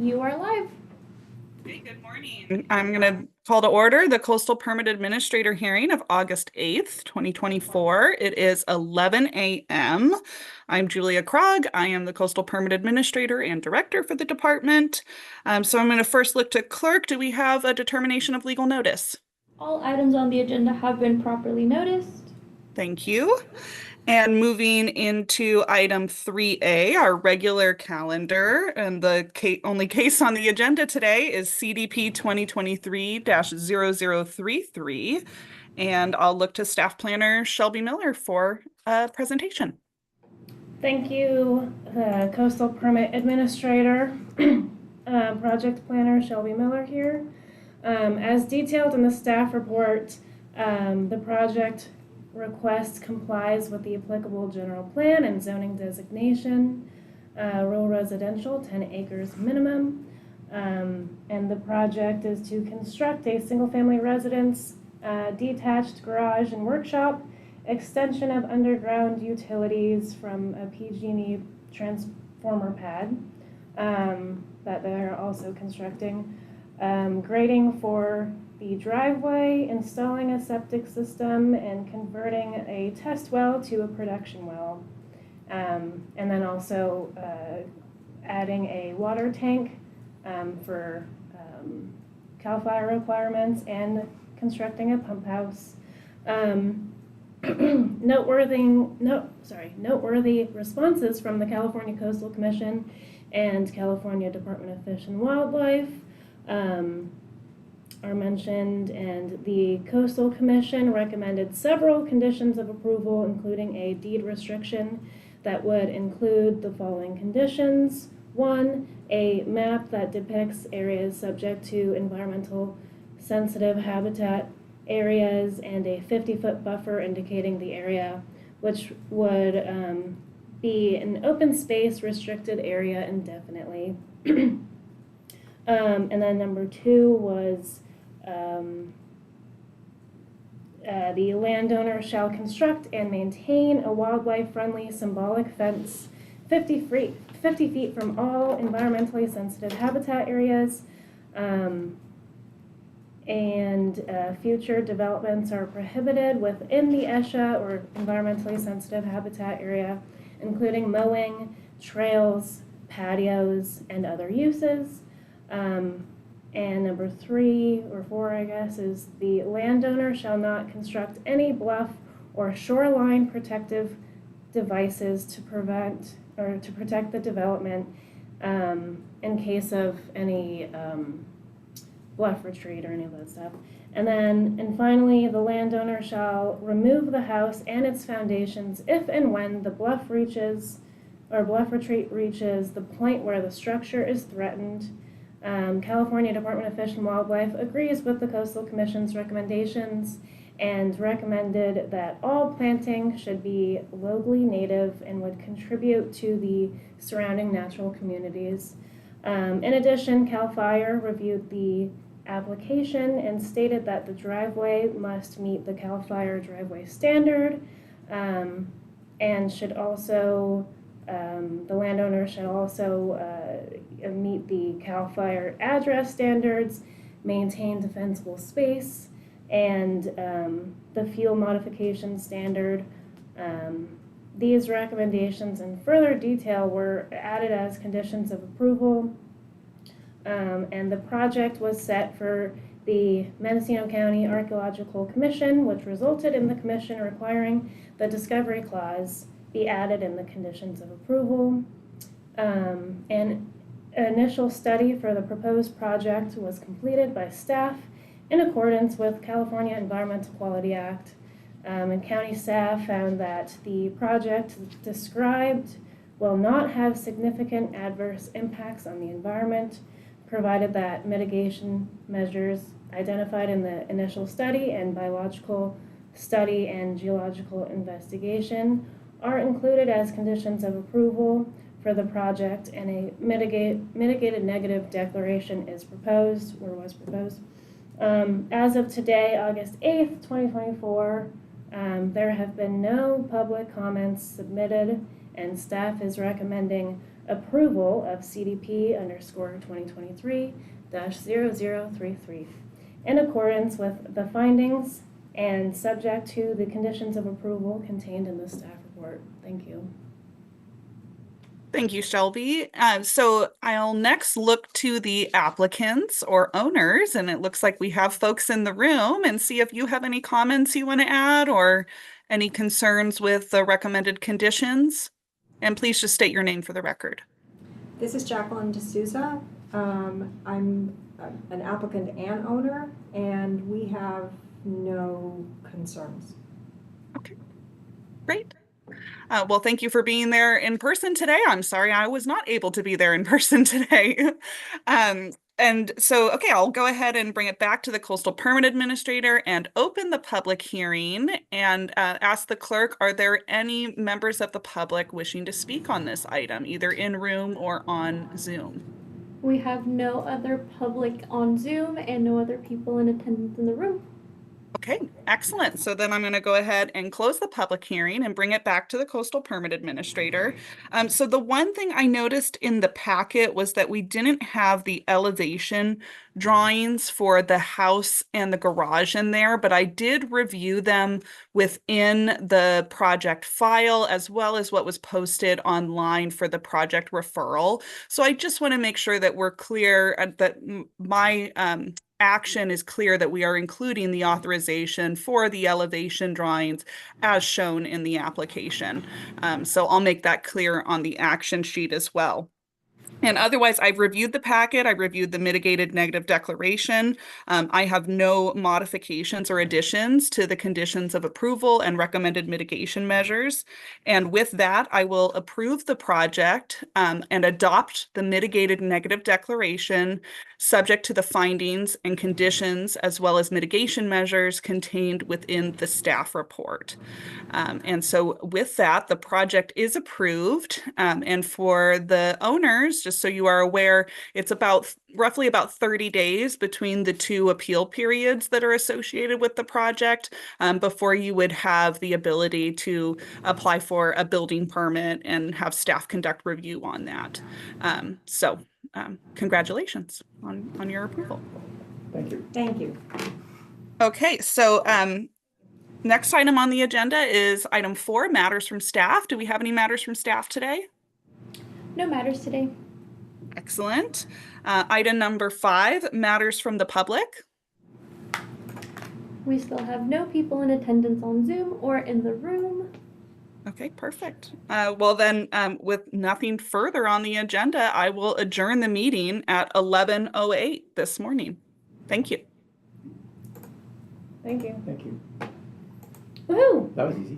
You are live. Hey, good morning. I'm going to call to order the Coastal Permit Administrator hearing of August 8th, 2024. It is 11 a.m. I'm Julia Krog. I am the Coastal Permit Administrator and Director for the department. So I'm going to first look to clerk. Do we have a determination of legal notice? All items on the agenda have been properly noticed. Thank you. And moving into item 3A, our regular calendar, and the only case on the agenda today is CDP 2023-0033. And I'll look to Staff Planner Shelby Miller for a presentation. Thank you, Coastal Permit Administrator, Project Planner Shelby Miller here. As detailed in the staff report, the project request complies with the applicable general plan and zoning designation, rural residential, 10 acres minimum. And the project is to construct a single-family residence, detached garage and workshop, extension of underground utilities from a PG&E transformer pad that they're also constructing, grading for the driveway, installing a septic system, and converting a test well to a production well. And then also adding a water tank for CAL requirements and constructing a pump house. Noteworthy responses from the California Coastal Commission and California Department of Fish and Wildlife are mentioned, and the Coastal Commission recommended several conditions of approval, including a deed restriction that would include the following conditions. 1, a map that depicts areas subject to environmental sensitive habitat areas and a 50-foot buffer indicating the area, which would be an open space restricted area indefinitely. And then number 2 was the landowner shall construct and maintain a wildlife-friendly symbolic fence 50 feet from all environmentally sensitive habitat areas. Future developments are prohibited within the ESHA or environmentally sensitive habitat area, including mowing, trails, patios, and other uses. And number 3 or 4, I guess, is the landowner shall not construct any bluff or shoreline protective devices to prevent or to protect the development in case of any bluff retreat or any of that stuff. And finally, the landowner shall remove the house and its foundations if and when the bluff retreat reaches the point where the structure is threatened. California Department of Fish and Wildlife agrees with the Coastal Commission's recommendations and recommended that all planting should be locally native and would contribute to the surrounding natural communities. In addition, CAL FIRE reviewed the application and stated that the driveway must meet the CAL FIRE driveway standard and should also, the landowner should also meet the CAL FIRE address standards, maintain defensible space, and the fuel modification standard. These recommendations in further detail were added as conditions of approval, and the project was set for the Mendocino County Archaeological Commission, which resulted in the commission requiring the discovery clause be added in the conditions of approval. An initial study for the proposed project was completed by staff in accordance with California Environmental Quality Act. And county staff found that the project described will not have significant adverse impacts on the environment, provided that mitigation measures identified in the initial study and biological study and geological investigation are included as conditions of approval for the project, and a mitigated negative declaration is proposed, or was proposed. As of today, August 8th, 2024, There have been no public comments submitted, and staff is recommending approval of CDP _2023-0033 in accordance with the findings and subject to the conditions of approval contained in the staff report. Thank you. Thank you, Shelby. So I'll next look to the applicants or owners, and it looks like we have folks in the room, and see if you have any comments you want to add or any concerns with the recommended conditions. And please just state your name for the record. This is Jacqueline D'Souza. I'm an applicant and owner, and we have no concerns. Okay, great. Well, thank you for being there in person today. I'm sorry I was not able to be there in person today. And so, okay, I'll go ahead and bring it back to the Coastal Permit Administrator and open the public hearing and ask the clerk, are there any members of the public wishing to speak on this item, either in room or on Zoom? We have no other public on Zoom and no other people in attendance in the room. Okay, excellent. So then I'm going to go ahead and close the public hearing and bring it back to the Coastal Permit Administrator. So the one thing I noticed in the packet was that we didn't have the elevation drawings for the house and the garage in there, but I did review them within the project file as well as what was posted online for the project referral. So I just want to make sure that we're clear that my action is clear that we are including the authorization for the elevation drawings as shown in the application. So I'll make that clear on the action sheet as well. And otherwise, I've reviewed the packet. I reviewed the mitigated negative declaration. I have no modifications or additions to the conditions of approval and recommended mitigation measures. And with that, I will approve the project and adopt the mitigated negative declaration subject to the findings and conditions as well as mitigation measures contained within the staff report. And so with that, the project is approved. And for the owners, just so you are aware, it's roughly about 30 days between the two appeal periods that are associated with the project before you would have the ability to apply for a building permit and have staff conduct review on that. So congratulations on your approval. Thank you. Thank you. Okay, so next item on the agenda is item 4, matters from staff. Do we have any matters from staff today? No matters today. Excellent. Item number 5, matters from the public. We still have no people in attendance on Zoom or in the room. Okay, perfect. Well then, with nothing further on the agenda, I will adjourn the meeting at 11:08 this morning. Thank you. Thank you. Thank you. Woohoo! That was easy.